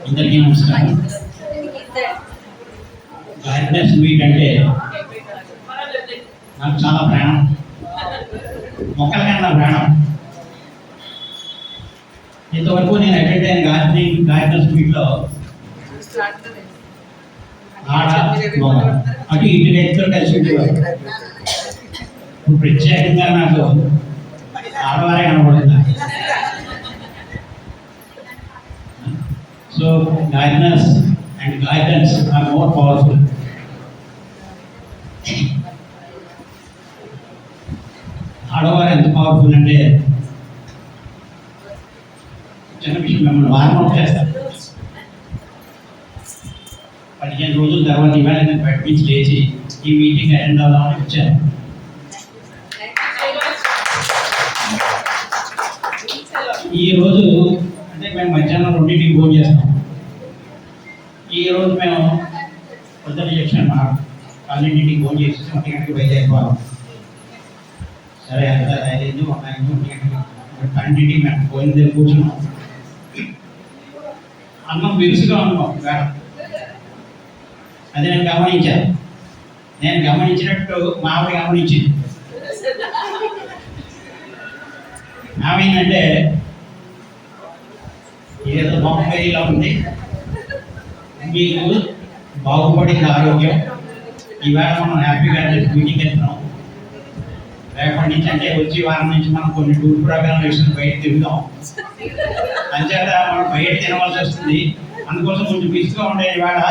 అందరికీ నమస్కారం. Gardeners meet అంటే నాకు చాలా ప్రాణం, మొక్కల కన్నా ప్రాణం. ఇంతవరకు నేను అటెండ్ అయిన గార్డెనర్స్ మీట్లో ఆడ అటు ఇటు రైతులు కలిసి ఉండేవారు. ఇప్పుడు ప్రత్యేకంగా నాకు ఆడవారే కనబడుతున్నారు. So gardeners and gardens are more powerful. ఆడవారు ఎంత పవర్ఫుల్ అంటే చిన్న విషయం, మిమ్మల్ని వార్మప్ చేస్తారు. 15 రోజుల తర్వాత ఇవాళ నేను బయట నుంచి లేచి ఈ మీటింగ్ అటెండ్ అవుదామని వచ్చాను. ఈరోజు అంటే మేము మధ్యాహ్నం 2ంటికి భోజనం చేస్తాం. ఈరోజు మేము పొద్దున్న చేసాం 12ంటికి భోజనం చేసి 1 గంటకి బయలుదేరిపోవాలి. సరే అంత 5 1 గంటకి 12ంటికి మేము భోజనం దగ్గర కూర్చున్నాం. అన్నం విరుసుగా ఉన్నాం వేడ. అది నేను గమనించాను. నేను గమనించినట్టు మా ఆవిడ గమనించింది. ఆమె ఏంటంటే ఏదో బాగుపడిలా ఉంది, మీకు బాగుపడింది ఆరోగ్యం, ఈవేళ మనం హ్యాపీగా మీటింగ్ వెళ్తున్నాం, రేపటి నుంచి అంటే వచ్చే వారం నుంచి మనం కొన్ని టూర్ ప్రోగ్రామ్ వేసుకుని బయట తిరుగుతాం, అంచేత మనం బయట తినవలసి వస్తుంది, అందుకోసం కొంచెం బిజీగా ఉండే ఇవాళ.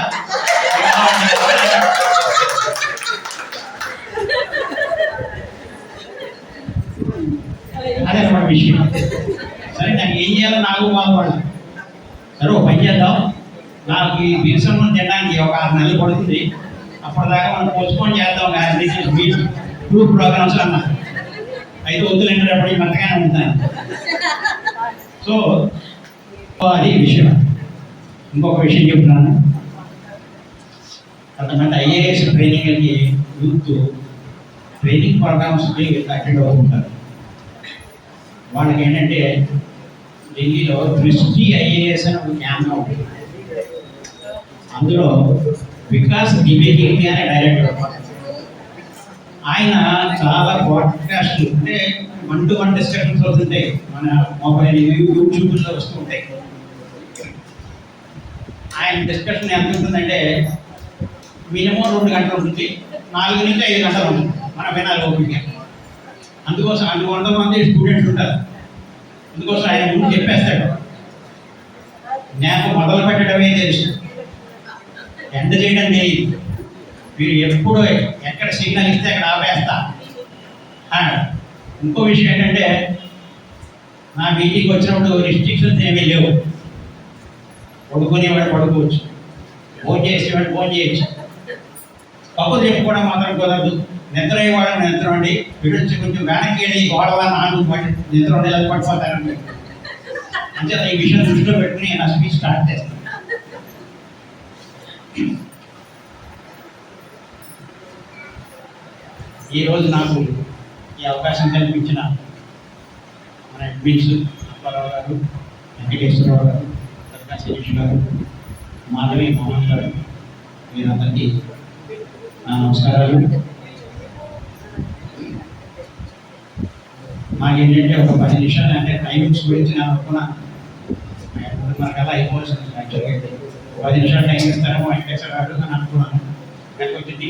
అదే మన విషయం. సరే నాకు ఏం చేయాలో నాకు బాగుపడాలి. సరే ఓ పని చేద్దాం, నాకు ఈ బిర్సమ్మను తినడానికి ఒక 6 నెలలు పడుతుంది, అప్పటిదాకా మనం పోస్ట్పోన్ చేద్దాం కానీ టూర్ ప్రోగ్రామ్స్ అన్నా అయితే వద్దులంటే అప్పటికి మంతగానే ఉంటాను. సో అది విషయం. ఇంకొక విషయం చెప్తున్నాను. కొంతమంది ఐఏఎస్ ట్రైనింగ్కి యూత్ ట్రైనింగ్ ప్రోగ్రామ్స్కి అటెండ్ అవుతుంటారు. వాళ్ళకి ఏంటంటే ఢిల్లీలో దృష్టి ఐఏఎస్ అని ఒక క్యాంప్ ఉంటుంది. అందులో వికాస్ ద్వివేది అనే డైరెక్టర్, ఆయన చాలా పాడ్కాస్ట్ అంటే 1-to-1 డిస్కషన్స్ అవుతుంటాయి, మన మొబైల్ యూట్యూబ్లో వస్తూ ఉంటాయి. ఆయన డిస్కషన్ ఎంత ఉంటుందంటే మినిమం 2 గంటలు ఉంటుంది, 4 నుంచి 5 గంటలు ఉంటుంది, మన వినాలి ఓపిక. అందుకోసం 100 మంది స్టూడెంట్స్ ఉంటారు. అందుకోసం ఆయన ముందు చెప్పేస్తాడు, నాకు మొదలు పెట్టడమే తెలుసు, ఎండ చేయడం తెలియదు, మీరు ఎప్పుడు ఎక్కడ సిగ్నల్ ఇస్తే అక్కడ ఆపేస్తా. ఇంకో విషయం ఏంటంటే నా మీటింగ్కి వచ్చినప్పుడు రిస్ట్రిక్షన్స్ ఏమీ లేవు. పడుకునేవాడు పడుకోవచ్చు, ఫోన్ చేసేవాడు ఫోన్ చేయొచ్చు, కబుర్లు చెప్పుకోవడం మాత్రం కుదరదు. నిద్ర అయ్యేవాడు నిద్ర అండి, విడిచి కొంచెం వెనక్కి వెళ్ళి గోడవా నాలుగు నిద్ర ఉండేలా పడిపోతారండి. అంటే ఈ విషయం దృష్టిలో పెట్టుకుని నా స్పీచ్ స్టార్ట్ చేస్తాను. ఈరోజు నాకు ఈ అవకాశం కల్పించిన మన అడ్మిన్స్ అప్పారావు గారు, వెంకటేశ్వరరావు గారు, సర్కా శిరీష్ గారు, మాధవి మోహన్ గారు, మీరందరికీ నా నమస్కారాలు. మాకేంటంటే ఒక 10 నిమిషాలు అంటే టైమింగ్స్ గురించి నేను అనుకున్నాను, మనకు అలా అయిపోతుంది. యాక్చువల్గా 10 నిమిషాలు టైం ఇస్తారేమో వెంకటేశ్వర గారు అని అనుకున్నాను. లేకపోతే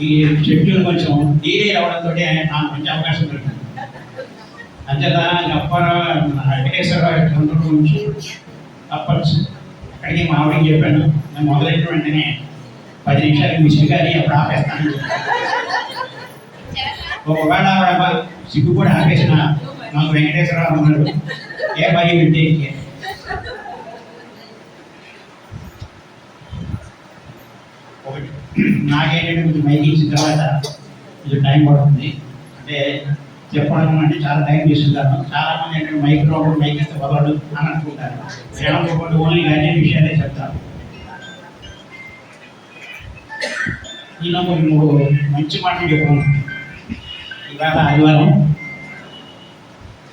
ఈ షెడ్యూల్ కొంచెం డీలే అవ్వడంతో నాకు మంచి అవకాశం దొరికింది. అంచేత వెంకటేశ్వర గారి నుంచి తప్పచ్చు అక్కడికి మా ఆవిడకి చెప్పాను, నేను మొదలెట్టిన వెంటనే 10 నిమిషాలకి మిస్డ్ కానీ అప్పుడు ఆపేస్తాను. ఒకవేళ ఆవిడ సిగ్గు కూడా ఆపేసిన నాకు వెంకటేశ్వరరావు అన్నాడు, ఏ భయం వింటే ఒకటి నాకేంటంటే కొంచెం మైక్ ఇచ్చిన తర్వాత కొంచెం టైం పడుతుంది. అంటే చెప్పడం అంటే చాలా టైం తీసుకుంటాను. చాలామంది ఏంటంటే మైక్ రావడం మైక్ ఇస్తే వదలడు అని అనుకుంటారు. నేను ఓన్లీ అదే విషయాలే చెప్తాను. ఈయన కొన్ని 3 మంచి మాటలు చెప్పుకున్నాను. ఇవాళ ఆదివారం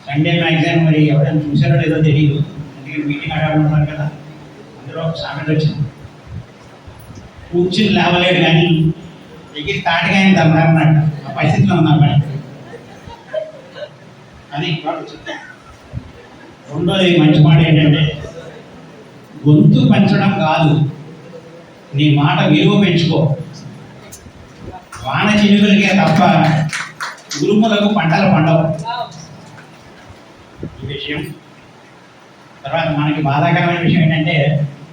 సండే మ్యాగజైన్ మరి ఎవరైనా చూసారో లేదో తెలియదు, ఎందుకంటే మీటింగ్ అడగడం ఉన్నారు కదా. అందులో ఒక సామెత వచ్చింది, కూర్చుని లేవలేడు కానీ ఎగిరి తాటిగా ఆయన తమ్మడన్నట్టు ఆ పరిస్థితిలో ఉన్నాం మేడం. అది రెండోది మంచి మాట ఏంటంటే, గొంతు పెంచడం కాదు, నీ మాట విలువ పెంచుకో. వాన చినుకులకే తప్ప ఉరుములకు పంటలు పండవు ఈ విషయం. తర్వాత మనకి బాధాకరమైన విషయం ఏంటంటే,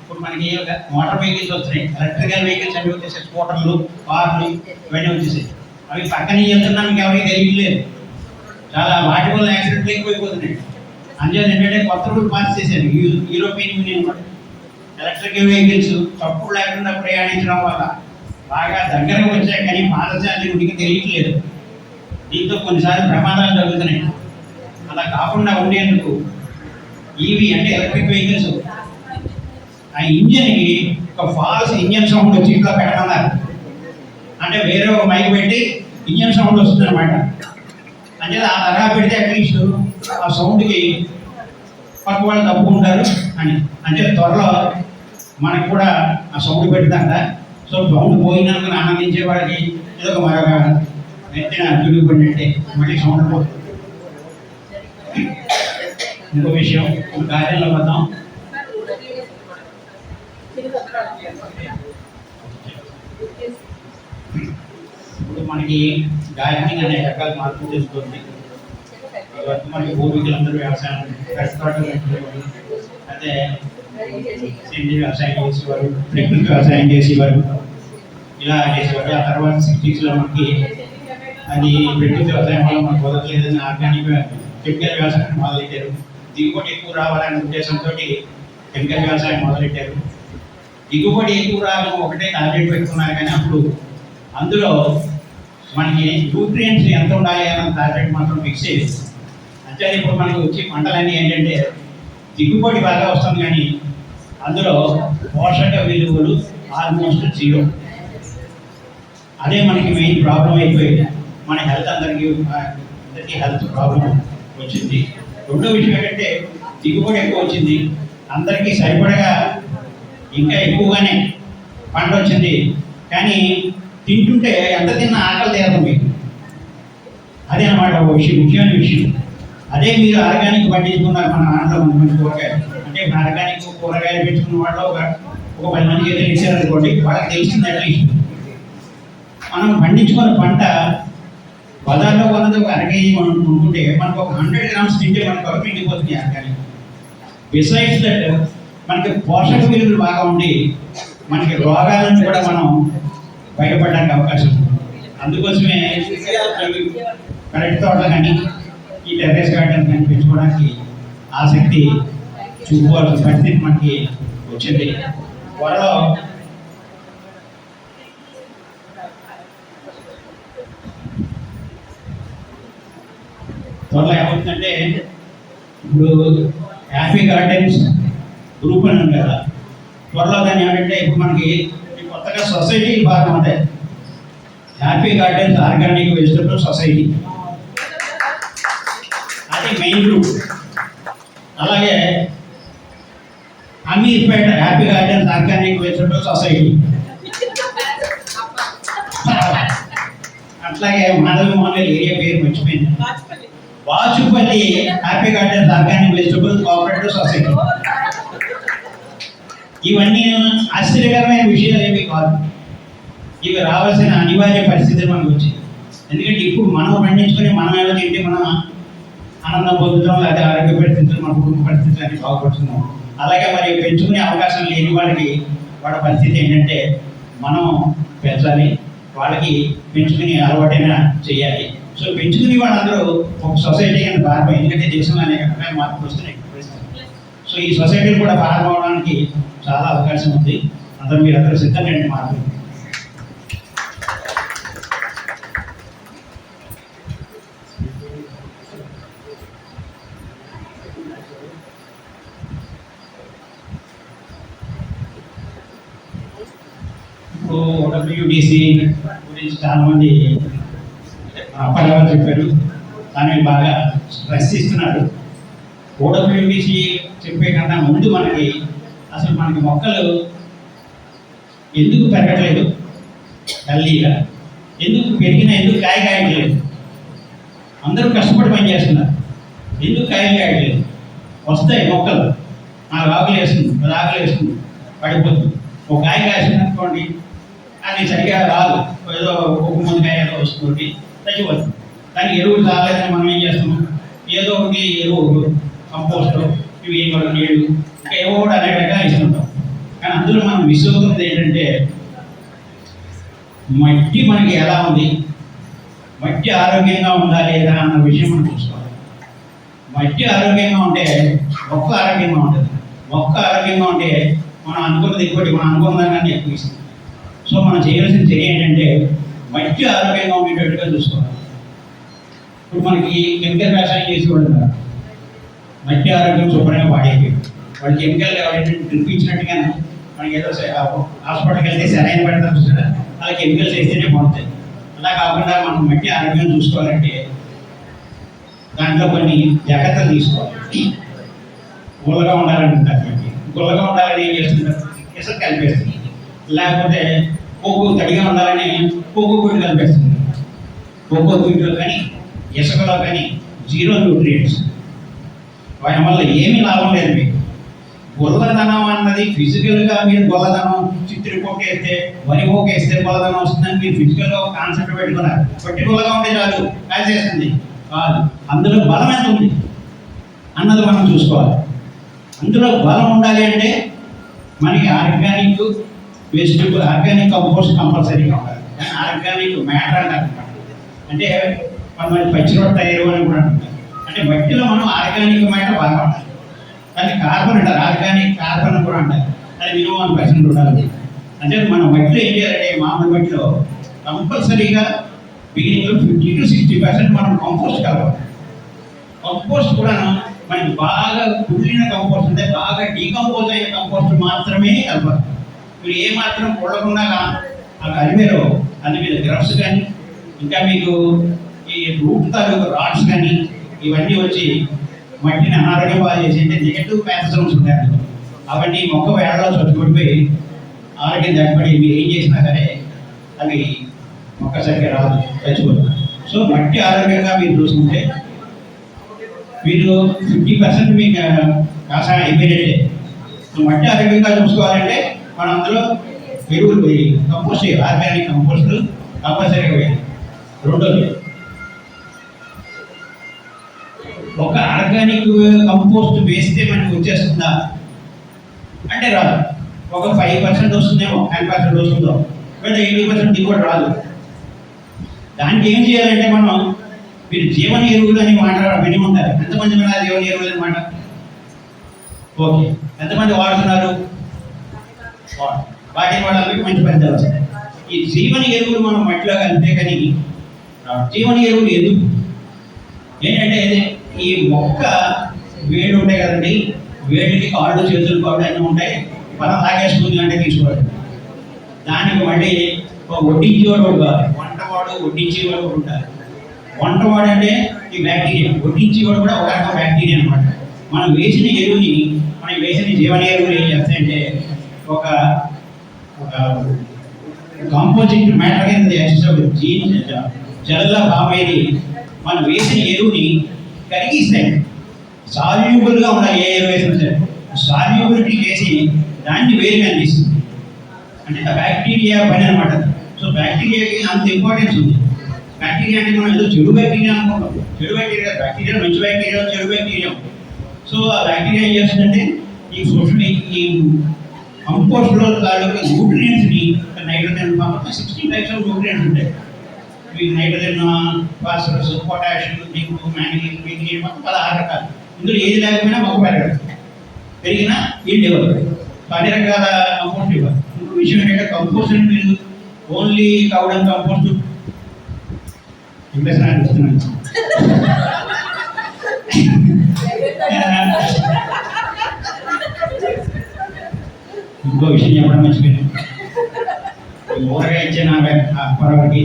ఇప్పుడు మనకి మోటార్ వెహికల్స్ వస్తున్నాయి, ఎలక్ట్రికల్ వెహికల్స్ అవి వచ్చేసాయి, స్కూటర్లు, కార్లు ఇవన్నీ వచ్చేసాయి. అవి పక్కన వెళ్తున్నా మీకు ఎవరికి తెలియట్లేదు. చాలా వాటి వల్ల యాక్సిడెంట్లు ఎక్కువైపోతున్నాయి. అందుచేత ఏంటంటే కొత్త రూల్ పాస్ చేశారు యూరోపియన్ యూనియన్ కూడా. ఎలక్ట్రికల్ వెహికల్స్ తప్పుడు లేకుండా ప్రయాణించడం వల్ల బాగా దగ్గరకు వచ్చాయి, కానీ పాదచారి ఉనికి తెలియట్లేదు. దీంతో కొన్నిసార్లు ప్రమాదాలు జరుగుతున్నాయి. అలా కాకుండా ఉండేందుకు ఈవీ అంటే ఎలక్ట్రిక్ వెహికల్స్ ఆ ఇంజన్కి ఒక ఫాల్స్ ఇంజన్ సౌండ్ వచ్చి ఇట్లా పెట్టమన్నారు. అంటే వేరే ఒక మైక్ పెట్టి ఇంజన్ సౌండ్ వస్తుంది అనమాట. అంటే ఆ తరహా పెడితే అట్లీస్ట్ ఆ సౌండ్కి పక్క వాళ్ళు తప్పుకుంటారు అని. అంటే త్వరలో మనకు కూడా ఆ సౌండ్ పెడతాక, సో సౌండ్ పోయినందుకు ఆనందించే వాడికి ఏదో ఒక మరొక నెత్తిన తిరుగుబడినట్టే మళ్ళీ సౌండ్ పోతుంది. ఇంకో విషయం, గార్డెన్లో వద్దాం. ఇప్పుడు మనకి గార్డెనింగ్ అనే రకాల మార్పులు చేస్తుంది. మనకి పూర్వీకులందరూ వ్యవసాయం అయితే సేంద్రీయ వ్యవసాయం చేసేవారు, ప్రకృతి వ్యవసాయం చేసేవారు, ఇలా చేసేవారు. ఆ తర్వాత 60s మనకి అది ప్రకృతి వ్యవసాయం వల్ల మనకు కుదరలేదని ఆర్గానిక్ కెమికల్ వ్యవసాయం మొదలెట్టారు. దిగుబడి ఎక్కువ రావాలనే ఉద్దేశంతో కెమికల్ వ్యవసాయం మొదలెట్టారు. దిగుబడి ఎక్కువ రావాలని ఒకటే టార్గెట్ పెట్టుకున్నారు, కానీ అప్పుడు అందులో మనకి న్యూట్రియంట్స్ ఎంత ఉండాలి అన్న టార్గెట్ మాత్రం ఫిక్స్ అయ్యేది. అంటే ఇప్పుడు మనకి వచ్చే పంటలన్నీ ఏంటంటే దిగుబడి బాగా వస్తుంది, కానీ అందులో పోషక విలువలు ఆల్మోస్ట్ 0. అదే మనకి మెయిన్ ప్రాబ్లం అయిపోయింది. మన హెల్త్ అందరికీ హెల్త్ ప్రాబ్లం వచ్చింది. రెండో విషయం ఏంటంటే దిగుబడి ఎక్కువ వచ్చింది, అందరికీ సరిపడగా ఇంకా ఎక్కువగానే పంట వచ్చింది, కానీ తింటుంటే ఎంత తిన్నా ఆకలి తీరదు మీకు. అదే అన్నమాట ఒక విషయం, ముఖ్యమైన విషయం. అదే మీరు ఆర్గానిక్ పండించుకున్నారు మన ఆటలో మంచి కూరగాయలు, అంటే ఆర్గానిక్ కూరగాయలు పెంచుకున్న వాళ్ళు ఒక 10 మందికి ఏదో ఇచ్చారనుకోండి, వాళ్ళకి తెలిసింది అట్లీస్ట్ మనం పండించుకున్న పంట బజార్లో కొన్నది ఒక 1 kg మనం అనుకుంటే మనకు ఒక 100 grams తింటే మనకు వరకు ఇండిపోతుంది ఆర్గానిక్. బిసైడ్స్ దట్ మనకి పోషక విలువలు బాగా ఉండి మనకి రోగాల నుంచి కూడా మనం బయటపడడానికి అవకాశం ఉంది. అందుకోసమే కరెక్ట్ తోటలు కానీ ఈ టెర్రస్ గార్డెన్ కానీ పెంచుకోవడానికి ఆసక్తి చూపుకోవాల్సిన పరిస్థితి మనకి వచ్చింది. త్వరలో ఏమవుతుందంటే, ఇప్పుడు హ్యాపీ గార్డెన్స్ గ్రూప్ అని ఉంది కదా, త్వరలో దాన్ని ఏమంటే ఇప్పుడు మనకి కొత్తగా సొసైటీ భాగం ఉంటాయి. Happy gardens organic vegetable society అది మెయిన్ గ్రూప్. అలాగే Ameerpet happy gardens organic vegetable society, అట్లాగే మాధవి మోహన్ ఏరియా పేరు మర్చిపోయింది, Vachupalli happy gardens organic vegetable cooperative society. ఇవన్నీ ఆశ్చర్యకరమైన విషయాలు ఏమీ కాదు, ఇవి రావాల్సిన అనివార్య పరిస్థితులు మనకు వచ్చింది. ఎందుకంటే ఇప్పుడు మనం పండించుకొని మనం ఎలా తింటే మనం ఆనందం పొందుతాం, లేదా ఆరోగ్య పరిస్థితులు మన కుటుంబ పరిస్థితులు అన్ని బాగుపడుతున్నాం. అలాగే మరి పెంచుకునే అవకాశం లేని వాళ్ళకి వాళ్ళ పరిస్థితి ఏంటంటే మనం పెంచాలి, వాళ్ళకి పెంచుకునే అలవాటైనా చేయాలి. సో పెంచుకునే వాళ్ళందరూ ఒక సొసైటీ అని ప్రారంభం, ఎందుకంటే దేశంలో అనేక రకాల మార్పులు వస్తున్నాయి. సో ఈ సొసైటీలు కూడా ప్రారంభం అవడానికి చాలా అవకాశం ఉంది. అందరూ మీరందరూ సిద్ధంగా మార్పు. WDC గురించి చాలామంది అప్పటిగా చెప్పారు. దానికి బాగా స్ట్రెస్ ఇస్తున్నారు. ఓడబ్ల్యూటీసీ చెప్పే కన్నా ముందు అసలు మనకి మొక్కలు ఎందుకు పెరగట్లేదు, హెల్దీగా ఎందుకు పెరిగినా ఎందుకు కాయ కాయట్లేదు, అందరూ కష్టపడి పని చేస్తున్నారు, ఎందుకు కాయలు కాయట్లేదు? వస్తాయి మొక్కలు, 4 ఆకులు వేస్తుంది, 10 ఆకులు వేస్తుంది, పడిపోతుంది. ఒక కాయ కాసింది అనుకోండి, అది సరిగా రాదు, ఏదో ఒక ముందు కాయ ఏదో వస్తుంది, చచ్చిపోతుంది. దానికి ఎరువులు రాలేదని మనం ఏం చేస్తాము, ఏదో ఒకటి ఎరువు, కంపోస్ట్, ఇవి నీళ్ళు, ఇంకా ఏవో కూడా అనేక రకాలు ఇస్తుంటాం. కానీ అందులో మనం మిస్ అవుతుంది ఏంటంటే, మట్టి మనకి ఎలా ఉంది, మట్టి ఆరోగ్యంగా ఉందా లేదా అన్న విషయం మనం చూసుకోవాలి. మట్టి ఆరోగ్యంగా ఉంటే మొక్క ఆరోగ్యంగా ఉంటుంది, మొక్క ఆరోగ్యంగా ఉంటే మనం అనుకున్నది ఇంకోటి, మనం అనుకున్న దాన్ని ఎక్కువ ఇస్తుంది. సో మనం చేయాల్సిన చర్య ఏంటంటే మట్టి ఆరోగ్యంగా ఉండేటట్టుగా చూసుకోవాలి. ఇప్పుడు మనకి కెమికల్ వ్యవసాయం చేసి ఉంటారు, మట్టి ఆరోగ్యం శుభ్రంగా పాడైపోయింది. వాళ్ళు కెమికల్ డ్రిప్ ఇచ్చినట్టుగా మనకి ఏదో హాస్పిటల్కి వెళ్తే సరైన పెడతారు చూసారా, అలా కెమికల్స్ వేస్తేనే బాగుంటాయి. అలా కాకుండా మనం మట్టి ఆరోగ్యం చూసుకోవాలంటే దాంట్లో కొన్ని జాగ్రత్తలు తీసుకోవాలి. గుల్లగా ఉండాలంటుంటారు, మట్టి గుల్లగా ఉండాలని ఏం చేస్తుంటారు, ఇసుక కలిపేస్తుంది. లేకపోతే కోకో తడిగా ఉండాలని కోకో గుడ్డు కలిపేస్తుంది. కోకో గుడ్డులో కానీ ఇసుకలో కానీ 0 న్యూట్రియంట్స్, వాటి వల్ల ఏమీ లాభం లేదు. మీకు గొల్లదనం అన్నది ఫిజికల్గా మీరు గొల్లదనం చిత్తులు కొట్టేస్తే, వరి పోకేస్తే గొల్లదనం వస్తుందని మీరు ఫిజికల్గా ఒక కాన్సెప్ట్ పెట్టుకున్నారు. పట్టి గొల్లగా ఉంటే చాలు కాల్చేస్తుంది కాదు, అందులో బలం ఎంత ఉంది అన్నది మనం చూసుకోవాలి. అందులో బలం ఉండాలి అంటే మనకి ఆర్గానిక్ వెజిటబుల్, ఆర్గానిక్ కంపోస్ట్ కంపల్సరీగా ఉండాలి. కానీ ఆర్గానిక్ మ్యాటర్ అంటారు, అంటే మనం పచ్చి రొట్ట ఎరువు అని కూడా అంటారు. అంటే మట్టిలో మనం ఆర్గానిక్ మ్యాటర్ బాగా ఉండాలి. దాన్ని కార్బన్ అంటారు, ఆర్గానిక్ కార్బన్ కూడా అంటారు. అది మినిమం 1% ఉండాలి. అంటే మనం మట్టిలో ఏం చేయాలంటే, మామూలు మట్టిలో కంపల్సరీగా బిగినింగ్లో 50 to 60% మనం కంపోస్ట్ కలవాలి. కంపోస్ట్ కూడా మనకి బాగా కుళ్ళిన కంపోస్ట్, అంటే బాగా డీకంపోజ్ అయిన కంపోస్ట్ మాత్రమే కలపాలి. మీరు ఏ మాత్రం కొడకుండా ఆ కలిపేలో అది మీద గ్రఫ్స్ కానీ, ఇంకా మీకు ఈ రూట్ తాలూకు రాడ్స్ కానీ ఇవన్నీ వచ్చి మట్టిని అనారోగ్యం బాగా చేసి, అంటే నెగటివ్ ప్యాథజన్స్ ఉంటాయి, అవన్నీ మొక్క వేడలో చొచ్చుకొడిపోయి ఆరోగ్యం తగ్గబడి మీరు ఏం చేసినా సరే అవి మొక్క సరిగ్గా రాదు, చచ్చిపోతుంది. సో మట్టి ఆరోగ్యంగా మీరు చూసుకుంటే మీరు 50% మీకు కాసాన అయిపోయినట్టే. మట్టి ఆరోగ్యంగా చూసుకోవాలంటే మనం అందులో ఎరువులు పోయి కంపోస్ట్, ఆర్గానిక్ కంపోస్ట్ కంపల్సరీగా పోయాలి. రెండోది, ఒక ఆర్గానిక్ కంపోస్ట్ వేస్తే మనకి వచ్చేస్తుందా అంటే రాదు. ఒక 5% వస్తుందేమో, 10% వస్తుందో, లేదా 80% దిగుబడి రాదు. దానికి ఏం చేయాలంటే మీరు జీవన ఎరువులు అని మాట విని ఉంటారు. ఎంతమంది విన్నారు జీవన ఎరువులు అని మాట? ఓకే, ఎంతమంది వాడుతున్నారు? వాటి వాళ్ళకి మంచి ఫలితాలు వస్తాయి. ఈ జీవన ఎరువులు మనం మట్టిలో కలిపే కానీ జీవన ఎరువులు ఎందుకు ఏంటంటే, ఈ మొక్క వేడి ఉంటాయి కదండి, వేడికి కాళ్ళు చేతులు కాళ్ళు అన్నీ ఉంటాయి, మనం తాగేసుకుంది అంటే తీసుకోవాలి. దానికి మళ్ళీ ఒక వడ్డించేవాడు కావాలి, వంటవాడు వడ్డించేవాడు ఉంటారు. వంటవాడు అంటే ఈ బ్యాక్టీరియా, వడ్డించేవాడు కూడా ఒక రకం బ్యాక్టీరియా అనమాట. మనం వేసిన ఎరువుని, మనం వేసిన జీవన ఎరువులు ఏం చేస్తాయంటే ఒక కాంపోజిట్ మ్యాటర్ కింద జలలా బామేది మనం వేసిన ఎరువుని కరిగిస్తాయి. సాల్యూబుల్గా ఉండాలి, ఏ ఎరువు వేసినా సరే సాల్యూబిలిటీ చేసి దాన్ని వేరుగా అందిస్తుంది. అంటే బ్యాక్టీరియా పని అనమాట. సో బ్యాక్టీరియాకి అంత ఇంపార్టెన్స్ ఉంది. బ్యాక్టీరియా అంటే మనం ఏదో చెడు బ్యాక్టీరియా అనుకుంటాం, చెడు బ్యాక్టీరియా, బ్యాక్టీరియా మంచి బ్యాక్టీరియా, చెడు బ్యాక్టీరియా. సో ఆ బ్యాక్టీరియా ఏం చేస్తుందంటే ఈ కంపోస్ట్లో తాలూకు న్యూట్రియంట్స్ని, నైట్రోజన్ 16 టైప్స్ ఆఫ్ న్యూట్రియంట్స్ ఉంటాయి. ఈ nitrogen, phosphorus, potassium, zinc, manganese, magnesium, మొత్తం 16 రకాలు. ఇందులో ఏది లేకపోయినా మొక్క పెరగదు, పెరిగినా ఈల్డ్ ఇవ్వదు. అన్ని రకాల కంపోస్ట్ ఇవ్వాలి. ఇంకొక విషయం ఏంటంటే కంపోస్ట్ మీరు ఓన్లీ కావడం కంపోస్ట్ ఇంప్రెషన్ అనిపిస్తున్నాను. ఇంకో విషయం చెప్పడం మర్చిపోయాను. ఊరగా ఇచ్చే నా పొరపాటుకి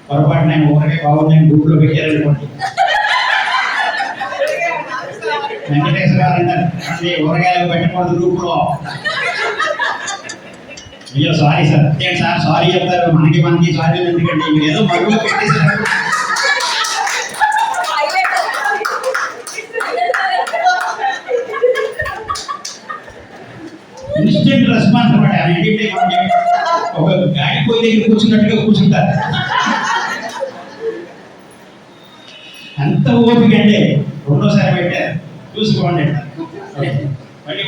పొరపాటు నేను ఊరగా బాగుందని గ్రూప్లో పెట్టారనుకోండి, వెంకటేశ్వర గారు అంటారు అంటే ఊరగాయలు పెట్టకూడదు గ్రూపులో. అయ్యో సారీ సార్, ఏంటి సార్ సారీ చెప్తారు, మనకి సారీ ఎందుకండి, మీరు ఏదో మరుగులో పెట్టేసారు. ఇన్స్టెంట్ రెస్పాన్స్ అనమాట. ఏంటంటే ఒక గాడిపోయి దగ్గర కూర్చున్నట్టుగా కూర్చుంటారు. అంత ఓపిక అంటే రెండోసారి పెట్టారు చూసుకోండి. మళ్ళీ